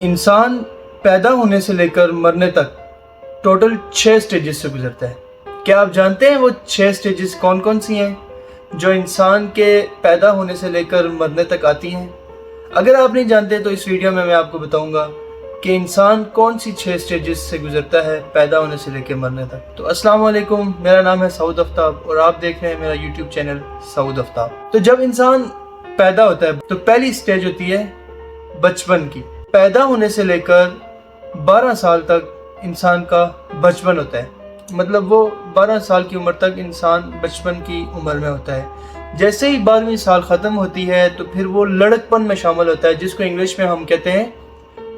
इंसान पैदा होने से लेकर मरने तक टोटल 6 स्टेजेस से गुजरता है। क्या आप जानते हैं वो 6 स्टेजेस कौन कौन सी हैं जो इंसान के पैदा होने से लेकर मरने तक आती हैं? अगर आप नहीं जानते तो इस वीडियो में मैं आपको बताऊंगा कि इंसान कौन सी 6 स्टेजेस से गुजरता है पैदा होने से लेकर मरने तक। तो अस्सलाम वालेकुम, मेरा नाम है सऊद आफ्ताब और आप देख रहे हैं मेरा यूट्यूब चैनल सऊद आफ्ताब। तो जब इंसान पैदा होता है तो पहली स्टेज होती है बचपन की। पैदा होने से लेकर 12 साल तक इंसान का बचपन होता है, मतलब वो 12 साल की उम्र तक इंसान बचपन की उम्र में होता है। जैसे ही 12वीं साल ख़त्म होती है तो फिर वो लड़कपन में शामिल होता है, जिसको इंग्लिश में हम कहते हैं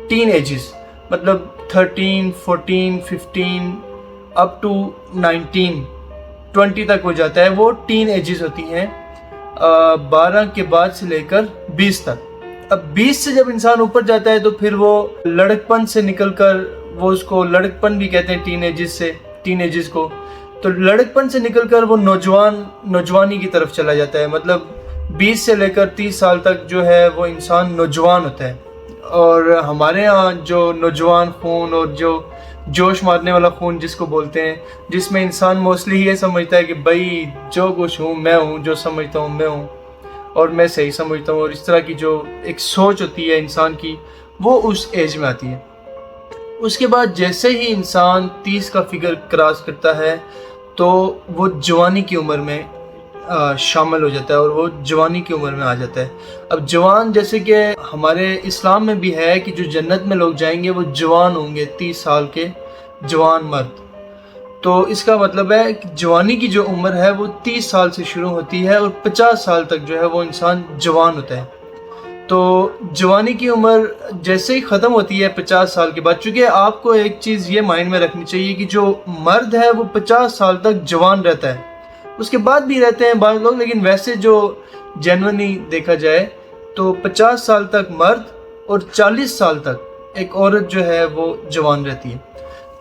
टीन एजेस, मतलब 13, 14, 15 अप टू 19, 20 तक हो जाता है। वो टीन एजेस होती हैं 12 के बाद से लेकर 20 तक। अब 20 से जब इंसान ऊपर जाता है तो फिर वो लड़कपन से निकलकर, वो उसको लड़कपन भी कहते हैं टीन एजेस को, तो लड़कपन से निकलकर वो नौजवानी की तरफ चला जाता है। मतलब 20 से लेकर 30 साल तक जो है वो इंसान नौजवान होता है। और हमारे यहाँ जो नौजवान खून और जो जोश मारने वाला खून जिसको बोलते हैं, जिसमें इंसान मोस्टली ये समझता है कि भाई जो कुछ हूँ मैं हूँ, जो समझता हूँ मैं हूँ और मैं सही समझता हूँ, और इस तरह की जो एक सोच होती है इंसान की, वो उस एज में आती है। उसके बाद जैसे ही इंसान 30 का फिगर क्रॉस करता है तो वो जवानी की उम्र में शामिल हो जाता है और वो जवानी की उम्र में आ जाता है। अब जवान, जैसे कि हमारे इस्लाम में भी है कि जो जन्नत में लोग जाएंगे वो जवान होंगे, 30 साल के जवान मर्द। तो इसका मतलब है कि जवानी की जो उम्र है वो 30 साल से शुरू होती है और 50 साल तक जो है वो इंसान जवान होता है। तो जवानी की उम्र जैसे ही ख़त्म होती है 50 साल के बाद, चूँकि आपको एक चीज़ ये माइंड में रखनी चाहिए कि जो मर्द है वो 50 साल तक जवान रहता है, उसके बाद भी रहते हैं बाज़ लोग, लेकिन वैसे जो जेन्युइनली देखा जाए तो 50 साल तक मर्द और 40 साल तक एक औरत जो है वो जवान रहती है।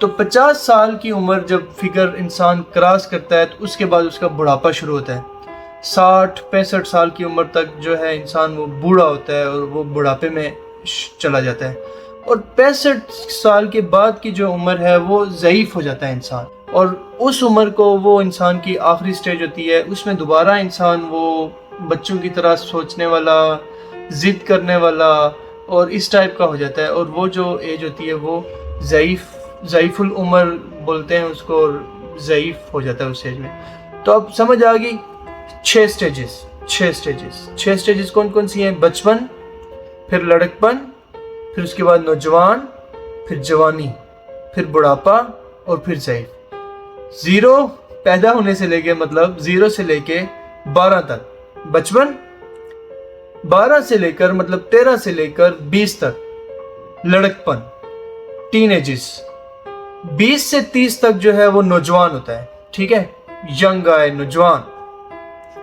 तो 50 साल की उम्र जब फिगर इंसान क्रॉस करता है तो उसके बाद उसका बुढ़ापा शुरू होता है। 60-65 साल की उम्र तक जो है इंसान वो बूढ़ा होता है और वो बुढ़ापे में चला जाता है। और 65 साल के बाद की जो उम्र है वो ज़ईफ़ हो जाता है इंसान, और उस उम्र को वो इंसान की आखिरी स्टेज होती है। उसमें दोबारा इंसान वो बच्चों की तरह सोचने वाला, ज़िद करने वाला और इस टाइप का हो जाता है। और वो जो एज होती है वो ज़ईफ़ुल उम्र बोलते हैं उसको, और ज़ईफ़ हो जाता है उस एज में। तो अब समझ आ गई 6 स्टेजेस कौन कौन सी हैं? बचपन, फिर लड़कपन, फिर उसके बाद नौजवान, फिर जवानी, फिर बुढ़ापा और फिर ज़ईफ़। 0 पैदा होने से लेके, मतलब 0 से लेके 12 तक बचपन, 12 से लेकर मतलब 13 से लेकर 20 तक लड़कपन, टीन एजेस। 20 से 30 तक जो है वो नौजवान होता है, ठीक है, यंग गाय, नौजवान।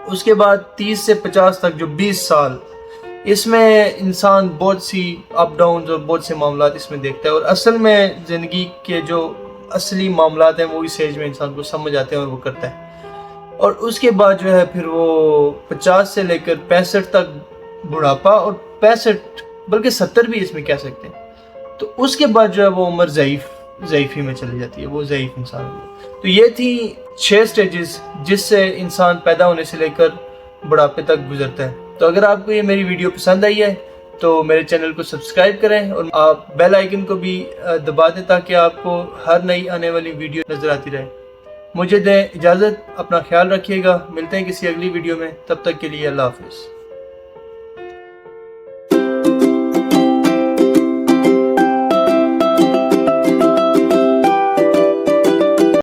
उसके बाद 30 से 50 तक जो 20 साल, इसमें इंसान बहुत सी अप डाउन और बहुत से मामला इसमें देखता है, और असल में ज़िंदगी के जो असली मामला हैं वो इस एज में इंसान को समझ आते हैं और वो करता है। और उसके बाद जो है फिर वो 50 से लेकर 65 तक बुढ़ापा, और 65 बल्कि 70 भी इसमें कह सकते हैं। तो उसके बाद जो है वो उम्र ज़ईफ़ी में चली जाती है, वो ज़ईफ़ इंसान है। तो ये थी 6 स्टेजेस जिससे इंसान पैदा होने से लेकर बुढ़ापे तक गुजरता है। तो अगर आपको ये मेरी वीडियो पसंद आई है तो मेरे चैनल को सब्सक्राइब करें और आप बेल आइकन को भी दबा दें ताकि आपको हर नई आने वाली वीडियो नज़र आती रहे। मुझे दें इजाज़त, अपना ख्याल रखिएगा, मिलते हैं किसी अगली वीडियो में, तब तक के लिए अल्लाह हाफ़िज़।